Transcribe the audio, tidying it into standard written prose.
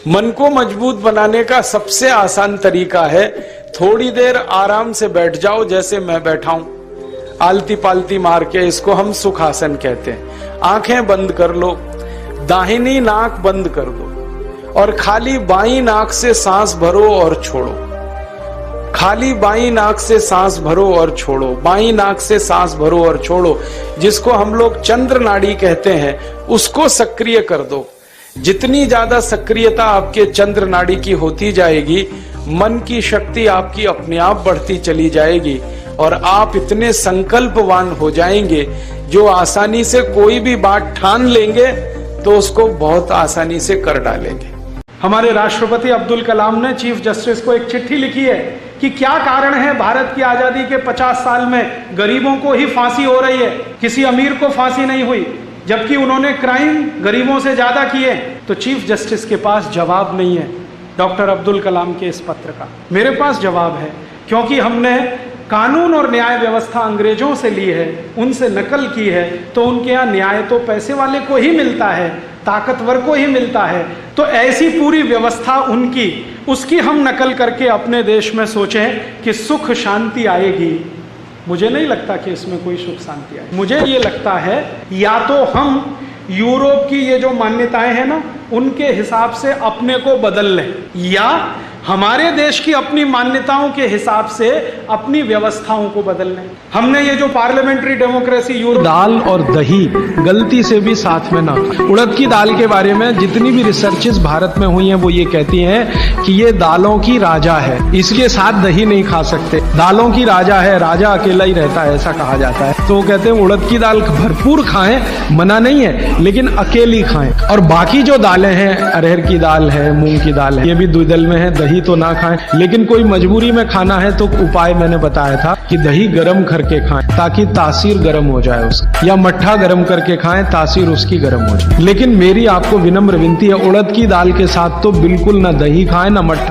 मन को मजबूत बनाने का सबसे आसान तरीका है थोड़ी देर आराम से बैठ जाओ, जैसे मैं बैठा हूं, आलती पालती मार के। इसको हम सुखासन कहते हैं। आंखें बंद कर लो, दाहिनी नाक बंद कर दो और खाली बाईं नाक से सांस भरो और छोड़ो। खाली बाईं नाक से सांस भरो और छोड़ो, बाईं नाक से सांस भरो और छोड़ो। जिसको हम लोग चंद्र नाड़ी कहते हैं, उसको सक्रिय कर दो। जितनी ज्यादा सक्रियता आपके चंद्र नाड़ी की होती जाएगी, मन की शक्ति आपकी अपने आप बढ़ती चली जाएगी और आप इतने संकल्पवान हो जाएंगे जो आसानी से कोई भी बात ठान लेंगे तो उसको बहुत आसानी से कर डालेंगे। हमारे राष्ट्रपति अब्दुल कलाम ने चीफ जस्टिस को एक चिट्ठी लिखी है कि क्या कारण है भारत की आजादी के 50 साल में गरीबों को ही फांसी हो रही है, किसी अमीर को फांसी नहीं हुई, जबकि उन्होंने क्राइम गरीबों से ज्यादा किए। तो चीफ जस्टिस के पास जवाब नहीं है डॉक्टर अब्दुल कलाम के इस पत्र का। मेरे पास जवाब है, क्योंकि हमने कानून और न्याय व्यवस्था अंग्रेजों से ली है, उनसे नकल की है। तो उनके यहाँ न्याय तो पैसे वाले को ही मिलता है, ताकतवर को ही मिलता है। तो ऐसी पूरी व्यवस्था उनकी, उसकी हम नकल करके अपने देश में सोचें कि सुख शांति आएगी। मुझे नहीं लगता कि इसमें कोई सुख शांति आए। मुझे ये लगता है या तो हम यूरोप की ये जो मान्यताएं हैं ना, उनके हिसाब से अपने को बदल लें, या हमारे देश की अपनी मान्यताओं के हिसाब से अपनी व्यवस्थाओं को बदल लें। हमने ये जो पार्लियामेंट्री डेमोक्रेसी यूरोप, दाल और दही गलती से भी साथ में ना। उड़द की दाल के बारे में जितनी भी रिसर्चेस भारत में हुई हैं वो ये कहती हैं कि ये दालों की राजा है, इसके साथ दही नहीं खा सकते। दालों की राजा है, राजा अकेला ही रहता है, ऐसा कहा जाता है। तो वो कहते हैं उड़द की दाल भरपूर खाएं, मना नहीं है, लेकिन अकेली खाएं। और बाकी जो दालें हैं, अरहर की दाल है, मूंग की दाल है, ये भी द्विदल में है, दही तो ना खाएं। लेकिन कोई मजबूरी में खाना है तो उपाय मैंने बताया था कि दही गर्म करके खाएं ताकि तासीर गर्म हो जाए उसकी, या मट्ठा गर्म करके खाएं तासीर उसकी गर्म हो जाए। लेकिन मेरी आपको विनम्र विनती है, उड़द की दाल के साथ तो बिल्कुल ना दही खाएं ना मट्ठा।